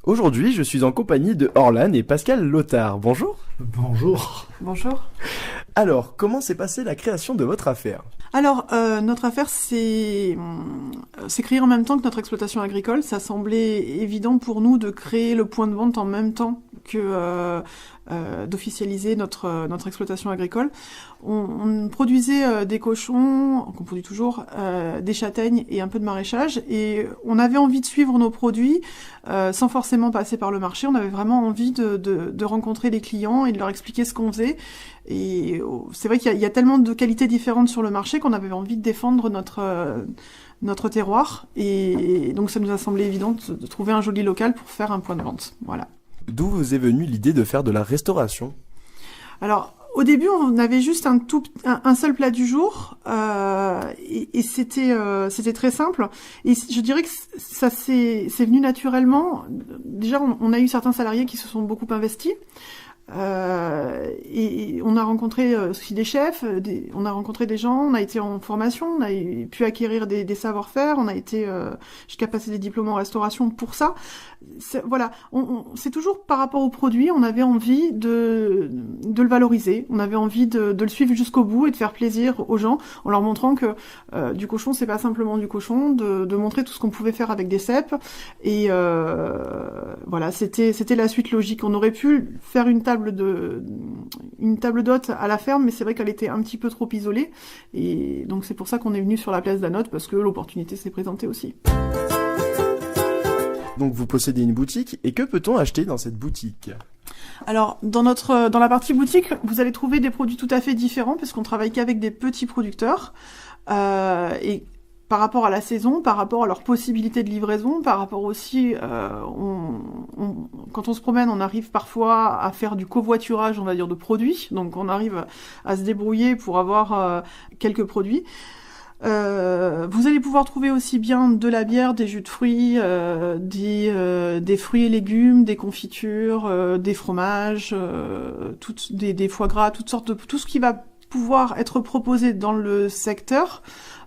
Aujourd'hui, je suis en compagnie de Orlan et Pascal Lothar. Bonjour. Bonjour. Bonjour. Alors, comment s'est passée la création de votre affaire ? Alors, notre affaire s'est créée en même temps que notre exploitation agricole. Ça semblait évident pour nous de créer le point de vente en même temps que d'officialiser notre exploitation agricole. On produisait des cochons, qu'on produit toujours, des châtaignes et un peu de maraîchage. Et on avait envie de suivre nos produits sans forcément passer par le marché. On avait vraiment envie de rencontrer les clients et de leur expliquer ce qu'on faisait. Et c'est vrai qu'il y a tellement de qualités différentes sur le marché qu'on avait envie de défendre notre terroir. Et donc ça nous a semblé évident de trouver un joli local pour faire un point de vente. Voilà. D'où vous est venue l'idée de faire de la restauration ? Alors, au début, on avait juste un seul plat du jour, et c'était très simple. Et je dirais que c'est venu naturellement. Déjà, on a eu certains salariés qui se sont beaucoup investis. Et on a rencontré aussi des chefs, on a rencontré des gens, on a été en formation, on a pu acquérir des savoir-faire, on a été jusqu'à passer des diplômes en restauration pour ça. Voilà, c'est toujours par rapport au produit, on avait envie de le valoriser, on avait envie de le suivre jusqu'au bout et de faire plaisir aux gens en leur montrant que du cochon c'est pas simplement du cochon, de montrer tout ce qu'on pouvait faire avec des cèpes. Et voilà, c'était la suite logique. On aurait pu faire une table d'hôte à la ferme, mais c'est vrai qu'elle était un petit peu trop isolée. Et donc c'est pour ça qu'on est venu sur la place d'Anote, parce que l'opportunité s'est présentée aussi. Donc vous possédez une boutique, et que peut-on acheter dans cette boutique ? Alors, dans la partie boutique, vous allez trouver des produits tout à fait différents, parce qu'on travaille qu'avec des petits producteurs. Et par rapport à la saison, par rapport à leurs possibilités de livraison, par rapport aussi, quand on se promène, on arrive parfois à faire du covoiturage, on va dire, de produits. Donc on arrive à se débrouiller pour avoir quelques produits. Vous allez pouvoir trouver aussi bien de la bière, des jus de fruits, des fruits et légumes, des confitures, des fromages, des foie gras, toutes sortes de tout ce qui va pouvoir être proposé dans le secteur.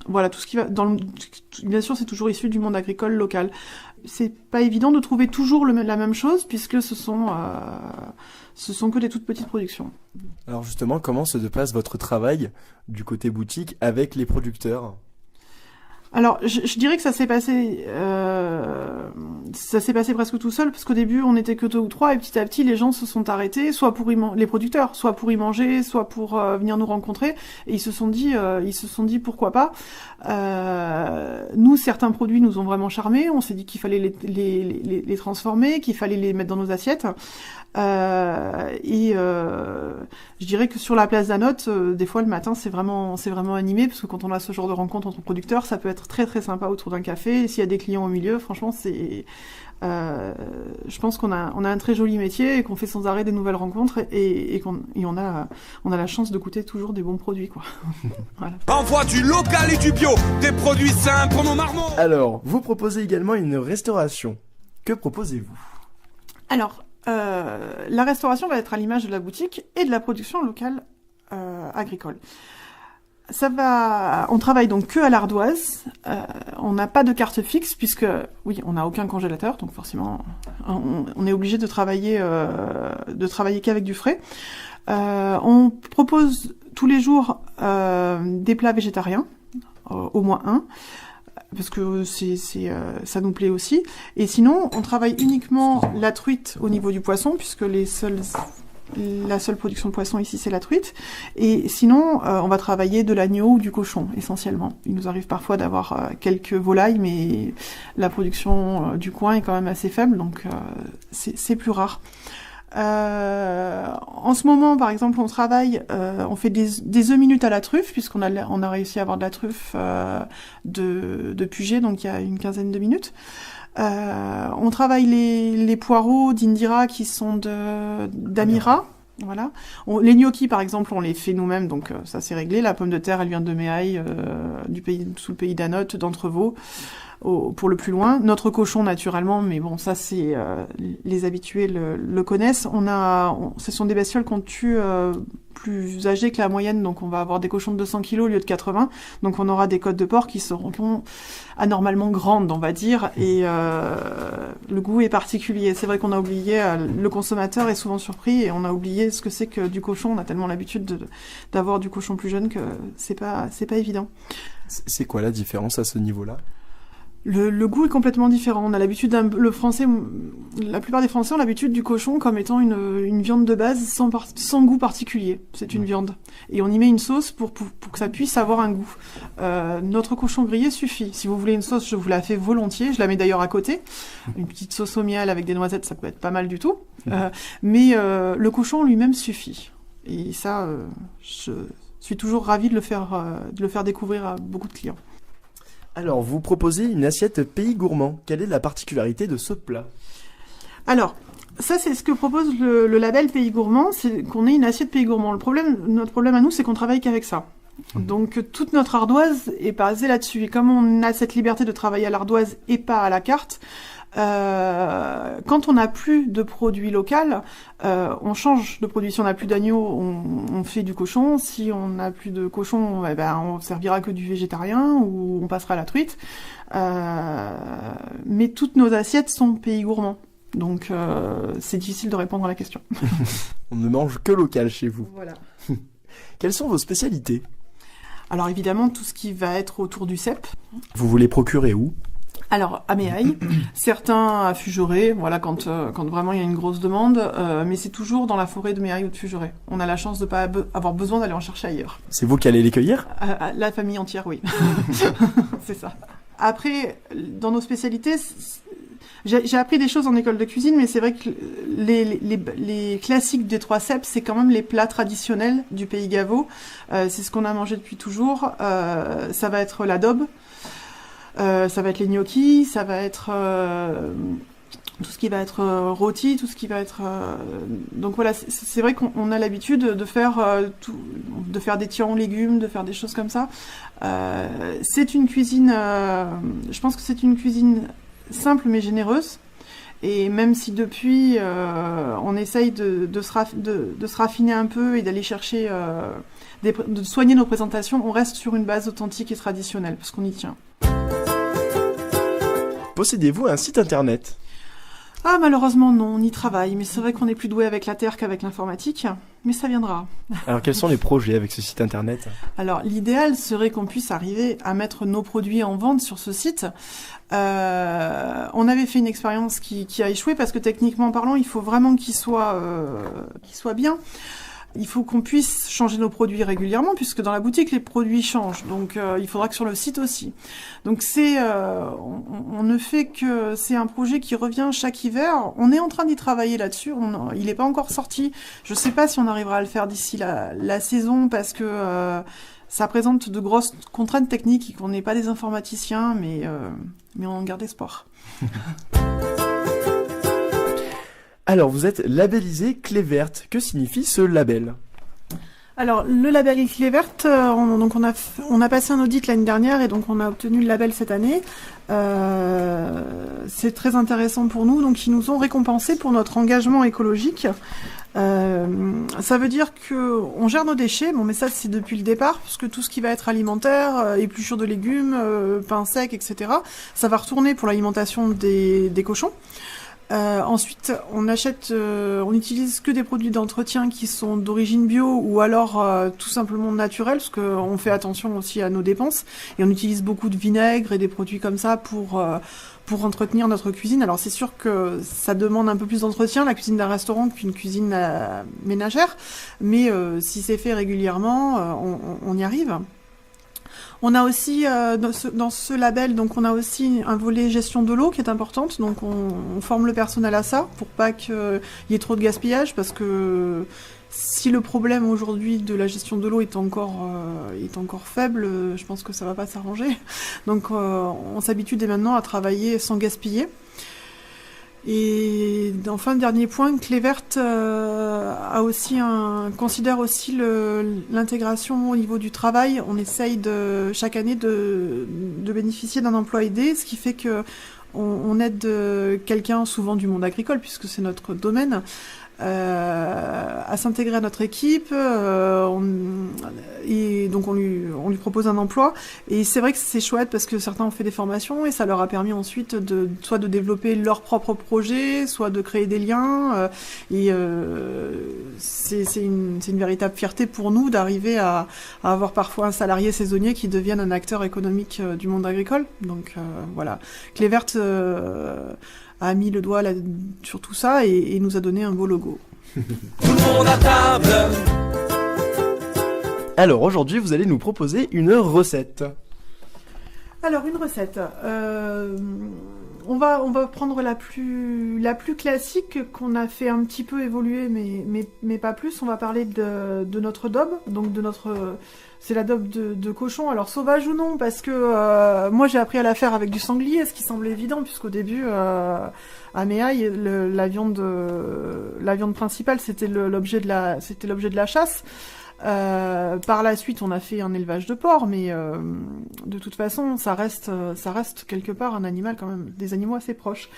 Voilà, tout ce qui va bien sûr, c'est toujours issu du monde agricole local. C'est pas évident de trouver toujours la même chose, puisque ce sont que des toutes petites productions. Alors justement, comment se passe votre travail du côté boutique avec les producteurs ? Alors, je dirais que ça s'est passé presque tout seul, parce qu'au début, on n'était que 2 ou 3, et petit à petit, les gens se sont arrêtés, soit pour les producteurs, soit pour y manger, soit pour venir nous rencontrer, et ils se sont dit pourquoi pas. Nous, certains produits nous ont vraiment charmés, on s'est dit qu'il fallait les transformer, qu'il fallait les mettre dans nos assiettes. Je dirais que sur la place d'Anote, des fois le matin c'est vraiment animé, parce que quand on a ce genre de rencontre entre producteurs, ça peut être très très sympa autour d'un café. Et s'il y a des clients au milieu, franchement je pense qu'on a un très joli métier et qu'on fait sans arrêt des nouvelles rencontres et on a la chance de goûter toujours des bons produits, quoi. Voilà. Envoie du local et du bio, des produits simples pour nos marmots. Alors, vous proposez également une restauration. Que proposez-vous ? Alors, la restauration va être à l'image de la boutique et de la production locale agricole. On travaille donc que à l'ardoise. On n'a pas de carte fixe, puisque oui, on n'a aucun congélateur, donc forcément on est obligé de travailler qu'avec du frais. On propose tous les jours des plats végétariens, au moins un, parce que ça nous plaît aussi. Et sinon, on travaille uniquement la truite au niveau du poisson, puisque la seule production de poisson ici, c'est la truite. Et sinon, on va travailler de l'agneau ou du cochon, essentiellement. Il nous arrive parfois d'avoir quelques volailles, mais la production du coin est quand même assez faible, donc c'est plus rare. En ce moment, par exemple, on fait des œufs minutes à la truffe, puisqu'on a réussi à avoir de la truffe de Puget, donc il y a une quinzaine de minutes. On travaille les poireaux d'Indira qui sont d'Amira. Voilà. Les gnocchis, par exemple, on les fait nous-mêmes, donc ça c'est réglé. La pomme de terre, elle vient de Méhaï, sous le pays d'Anote, d'Entrevaux. pour le plus loin. Notre cochon, naturellement, mais bon, ça, c'est les habitués le connaissent. Ce sont des bestioles qu'on tue plus âgées que la moyenne, donc on va avoir des cochons de 200 kilos au lieu de 80. Donc on aura des côtes de porc qui seront anormalement grandes, on va dire, et le goût est particulier. C'est vrai qu'on a oublié, le consommateur est souvent surpris, et on a oublié ce que c'est que du cochon. On a tellement l'habitude d'avoir du cochon plus jeune que c'est pas évident. C'est quoi la différence à ce niveau-là ? Le goût est complètement différent. On a l'habitude la plupart des Français ont l'habitude du cochon comme étant une viande de base sans goût particulier. C'est une viande. Et on y met une sauce pour que ça puisse avoir un goût. Notre cochon grillé suffit. Si vous voulez une sauce, je vous la fais volontiers. Je la mets d'ailleurs à côté. Une petite sauce au miel avec des noisettes, ça peut être pas mal du tout. Mais le cochon lui-même suffit. Et ça, je suis toujours ravie de le faire découvrir à beaucoup de clients. Alors, vous proposez une assiette pays gourmand. Quelle est la particularité de ce plat ? Alors, ça, c'est ce que propose le label Pays Gourmand, c'est qu'on ait une assiette Pays Gourmand. Notre problème à nous, c'est qu'on travaille qu'avec ça. Donc, toute notre ardoise est basée là-dessus. Et comme on a cette liberté de travailler à l'ardoise et pas à la carte, quand on n'a plus de produit local, on change de produit. Si on n'a plus d'agneau, on fait du cochon. Si on n'a plus de cochon, on servira que du végétarien ou on passera à la truite. Mais toutes nos assiettes sont pays gourmands. Donc c'est difficile de répondre à la question. On ne mange que local chez vous. Voilà. Quelles sont vos spécialités ? Alors évidemment, tout ce qui va être autour du cep. Vous vous les procurez où ? Alors, à Méhaï, certains à Fugeret, voilà, quand vraiment il y a une grosse demande, mais c'est toujours dans la forêt de Méhaï ou de Fugeret. On a la chance de ne pas avoir besoin d'aller en chercher ailleurs. C'est vous qui allez les cueillir ? La famille entière, oui. C'est ça. Après, dans nos spécialités, j'ai appris des choses en école de cuisine, mais c'est vrai que les classiques des trois ceps, c'est quand même les plats traditionnels du pays Gaveau. C'est ce qu'on a mangé depuis toujours. Ça va être l'adobe. Ça va être les gnocchis, ça va être tout ce qui va être rôti, tout ce qui va être... Donc voilà, c'est vrai qu'on a l'habitude de faire des tiens en légumes, de faire des choses comme ça. C'est une cuisine... je pense que c'est une cuisine simple mais généreuse. Et même si depuis, on essaye de se raffiner un peu et d'aller chercher... de soigner nos présentations, on reste sur une base authentique et traditionnelle, parce qu'on y tient. Possédez-vous un site internet ? Ah, malheureusement, non, on y travaille. Mais c'est vrai qu'on est plus doué avec la terre qu'avec l'informatique. Mais ça viendra. Alors, quels sont les projets avec ce site internet ? Alors, l'idéal serait qu'on puisse arriver à mettre nos produits en vente sur ce site. On avait fait une expérience qui a échoué parce que techniquement parlant, il faut vraiment qu'il soit bien. Il faut qu'on puisse changer nos produits régulièrement, puisque dans la boutique, les produits changent. Donc, il faudra que sur le site aussi. Donc, on ne fait que... C'est un projet qui revient chaque hiver. On est en train d'y travailler là-dessus. Il n'est pas encore sorti. Je ne sais pas si on arrivera à le faire d'ici la saison, parce que ça présente de grosses contraintes techniques et qu'on n'est pas des informaticiens, mais on garde espoir. Alors, vous êtes labellisé Clé Verte. Que signifie ce label ? Alors, le label Clé Verte, on a passé un audit l'année dernière et donc on a obtenu le label cette année. C'est très intéressant pour nous, donc ils nous ont récompensé pour notre engagement écologique. Ça veut dire que on gère nos déchets, bon mais ça c'est depuis le départ, parce que tout ce qui va être alimentaire, épluchure de légumes, pain sec, etc., ça va retourner pour l'alimentation des cochons. Ensuite, on utilise que des produits d'entretien qui sont d'origine bio ou alors tout simplement naturels, parce qu'on fait attention aussi à nos dépenses. Et on utilise beaucoup de vinaigre et des produits comme ça pour entretenir notre cuisine. Alors c'est sûr que ça demande un peu plus d'entretien, la cuisine d'un restaurant, qu'une cuisine ménagère. Mais si c'est fait régulièrement, on y arrive. On a aussi, dans ce label, donc on a aussi un volet gestion de l'eau qui est importante. Donc on forme le personnel à ça pour pas qu'il y ait trop de gaspillage, parce que si le problème aujourd'hui de la gestion de l'eau est encore faible, je pense que ça va pas s'arranger. Donc on s'habitue dès maintenant à travailler sans gaspiller. Et enfin, dernier point, Clévert considère aussi l'intégration au niveau du travail. On essaye chaque année de bénéficier d'un emploi aidé, ce qui fait que on aide quelqu'un, souvent du monde agricole, puisque c'est notre domaine, à s'intégrer à notre équipe, et donc on lui propose un emploi, et c'est vrai que c'est chouette parce que certains ont fait des formations et ça leur a permis ensuite soit de développer leur propre projet, soit de créer des liens, c'est une véritable fierté pour nous d'arriver à avoir parfois un salarié saisonnier qui devienne un acteur économique du monde agricole. Donc voilà, Clévert a mis le doigt sur tout ça et nous a donné un beau logo. Tout le monde à table. Alors aujourd'hui, vous allez nous proposer une recette. Alors une recette, on va prendre la plus classique qu'on a fait un petit peu évoluer, mais pas plus. On va parler de notre daube, donc c'est la daube de cochon. Alors sauvage ou non, parce que moi j'ai appris à la faire avec du sanglier, ce qui semble évident, puisqu'au début à Méaille, la viande principale c'était l'objet de la chasse. Par la suite, on a fait un élevage de porc, mais de toute façon, ça reste quelque part un animal quand même, des animaux assez proches.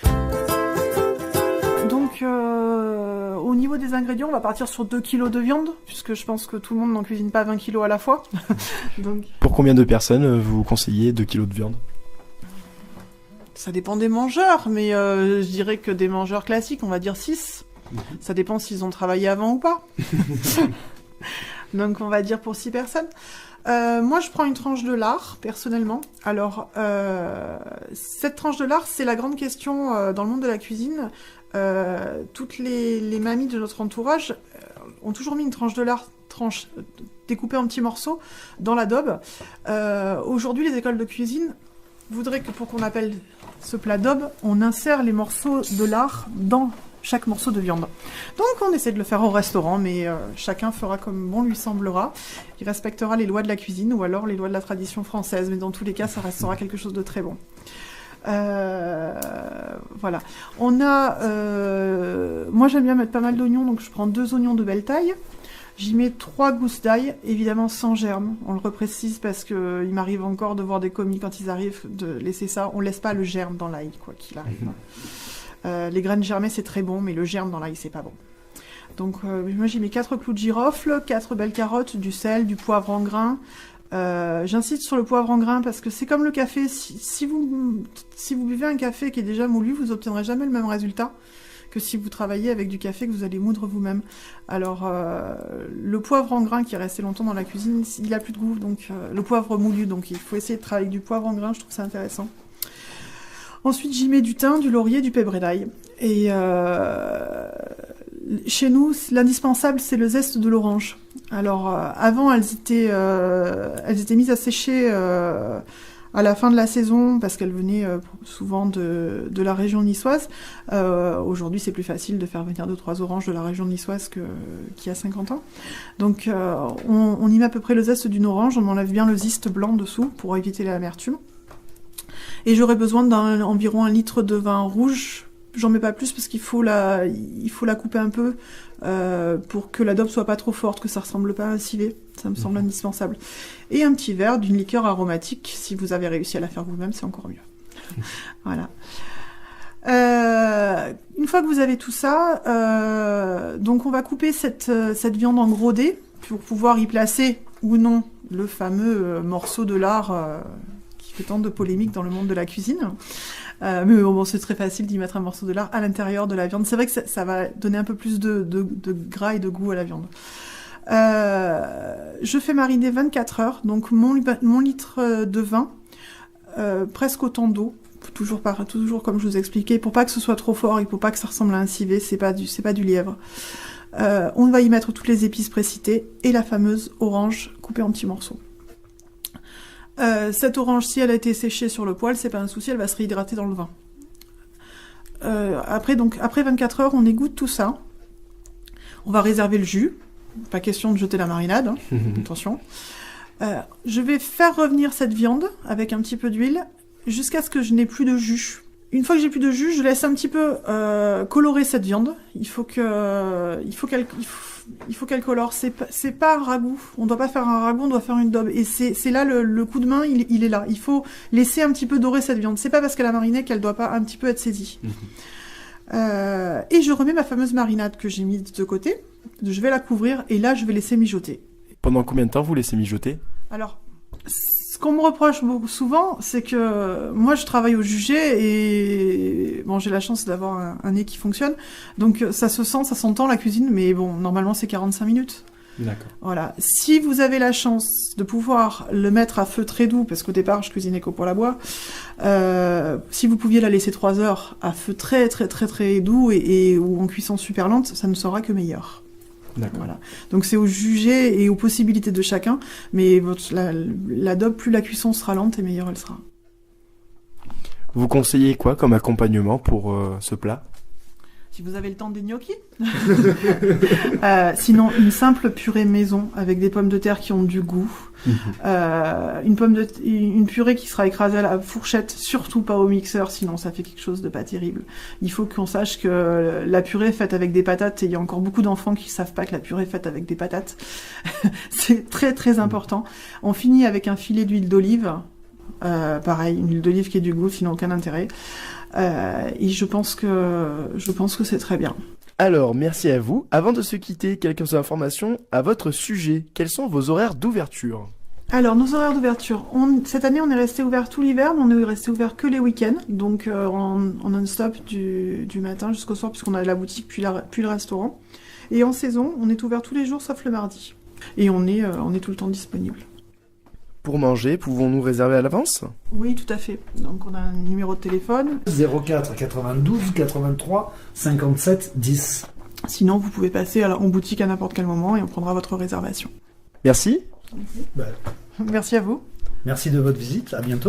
Donc, au niveau des ingrédients, on va partir sur 2 kilos de viande, puisque je pense que tout le monde n'en cuisine pas 20 kilos à la fois. Donc, pour combien de personnes vous conseillez 2 kilos de viande? Ça dépend des mangeurs, mais je dirais que des mangeurs classiques, on va dire 6. Ça dépend s'ils ont travaillé avant ou pas. Donc on va dire pour 6 personnes. Moi je prends une tranche de lard, personnellement. Alors cette tranche de lard, c'est la grande question dans le monde de la cuisine. Toutes les mamies de notre entourage ont toujours mis une tranche de lard découpée en petits morceaux dans la daube. Aujourd'hui, les écoles de cuisine voudraient que pour qu'on appelle ce plat daube, on insère les morceaux de lard dans chaque morceau de viande. Donc on essaie de le faire au restaurant, mais chacun fera comme bon lui semblera. Il respectera les lois de la cuisine ou alors les lois de la tradition française, mais dans tous les cas, ça restera quelque chose de très bon. Voilà. On a... moi j'aime bien mettre pas mal d'oignons, donc je prends 2 oignons de belle taille. J'y mets 3 gousses d'ail, évidemment sans germe. On le reprécise parce que il m'arrive encore de voir des commis quand ils arrivent de laisser ça. On laisse pas le germe dans l'ail, quoi qu'il arrive. Les graines germées, c'est très bon, mais le germe dans l'ail, c'est pas bon. Donc, moi, j'y mets 4 clous de girofle, 4 belles carottes, du sel, du poivre en grains. J'insiste sur le poivre en grains parce que c'est comme le café. Si vous buvez un café qui est déjà moulu, vous obtiendrez jamais le même résultat que si vous travaillez avec du café que vous allez moudre vous-même. Alors, le poivre en grains qui est resté longtemps dans la cuisine, il a plus de goût, donc le poivre moulu, donc il faut essayer de travailler avec du poivre en grains, je trouve ça intéressant. Ensuite, j'y mets du thym, du laurier, du pèbre et d'ail. Et chez nous, l'indispensable, c'est le zeste de l'orange. Alors, avant, elles étaient mises à sécher à la fin de la saison parce qu'elles venaient souvent de la région niçoise. Aujourd'hui, c'est plus facile de faire venir 2-3 oranges de la région niçoise qu'il y a 50 ans. Donc, on y met à peu près le zeste d'une orange. On enlève bien le zeste blanc dessous pour éviter l'amertume. Et j'aurais besoin d'environ 1 litre de vin rouge. J'en mets pas plus parce qu'il faut la couper un peu pour que la daube soit pas trop forte, que ça ressemble pas à un civet. Ça me semble indispensable. Et un petit verre d'une liqueur aromatique. Si vous avez réussi à la faire vous-même, c'est encore mieux. Voilà. Une fois que vous avez tout ça, donc on va couper cette viande en gros dés pour pouvoir y placer ou non le fameux morceau de lard qui fait tant de polémiques dans le monde de la cuisine. Mais bon, c'est très facile d'y mettre un morceau de lard à l'intérieur de la viande. C'est vrai que ça va donner un peu plus de gras et de goût à la viande. Je fais mariner 24 heures, donc mon litre de vin, presque autant d'eau, toujours comme je vous expliquais, pour pas que ce soit trop fort et pour pas que ça ressemble à un civet, c'est pas du lièvre. On va y mettre toutes les épices précitées et la fameuse orange coupée en petits morceaux. Cette orange, si elle a été séchée sur le poêle, c'est pas un souci, elle va se réhydrater dans le vin. Après 24 heures, on égoutte tout ça. On va réserver le jus. Pas question de jeter la marinade, hein. Attention. Je vais faire revenir cette viande avec un petit peu d'huile jusqu'à ce que je n'ai plus de jus. Une fois que j'ai plus de jus, je laisse un petit peu colorer cette viande. Il faut qu'elle colore. C'est pas un ragoût. On doit pas faire un ragoût, on doit faire une daube. Et c'est là le coup de main, il est là. Il faut laisser un petit peu dorer cette viande. C'est pas parce qu'elle a mariné qu'elle doit pas un petit peu être saisie. Et je remets ma fameuse marinade que j'ai mise de côté. Je vais la couvrir et là je vais laisser mijoter. Pendant combien de temps vous laissez mijoter? Alors, ce qu'on me reproche beaucoup souvent, c'est que moi je travaille au jugé et bon, j'ai la chance d'avoir un nez qui fonctionne, donc ça se sent, ça s'entend la cuisine, mais bon, normalement c'est 45 minutes. D'accord. Voilà. Si vous avez la chance de pouvoir le mettre à feu très doux, parce qu'au départ je cuisinais qu'au poêle à bois, si vous pouviez la laisser 3 heures à feu très très très très doux ou en cuisson super lente, ça ne sera que meilleur. D'accord. Voilà. Donc c'est au jugé et aux possibilités de chacun, mais l'adobe, plus la cuisson sera lente et meilleure elle sera. Vous conseillez quoi comme accompagnement pour ce plat? Si vous avez le temps, des gnocchis. Sinon, une simple purée maison avec des pommes de terre qui ont du goût. Une purée qui sera écrasée à la fourchette, surtout pas au mixeur, sinon ça fait quelque chose de pas terrible. Il faut qu'on sache que la purée est faite avec des patates, et il y a encore beaucoup d'enfants qui savent pas que la purée est faite avec des patates. C'est très très important. On finit avec un filet d'huile d'olive. Pareil, une huile d'olive qui ait du goût, sinon aucun intérêt. Et je pense que c'est très bien. Alors, merci à vous. Avant de se quitter, quelques informations à votre sujet. Quels sont vos horaires d'ouverture? Alors, nos horaires d'ouverture. Cette année, on est resté ouvert tout l'hiver, mais on est resté ouvert que les week-ends. Donc, en non-stop du matin jusqu'au soir, puisqu'on a la boutique puis le restaurant. Et en saison, on est ouvert tous les jours, sauf le mardi. Et on est tout le temps disponible. Pour manger, pouvons-nous réserver à l'avance? Oui, tout à fait. Donc, on a un numéro de téléphone. 04 92 83 57 10. Sinon, vous pouvez passer en boutique à n'importe quel moment et on prendra votre réservation. Merci. Bah, Merci à vous. merci de votre visite. À bientôt.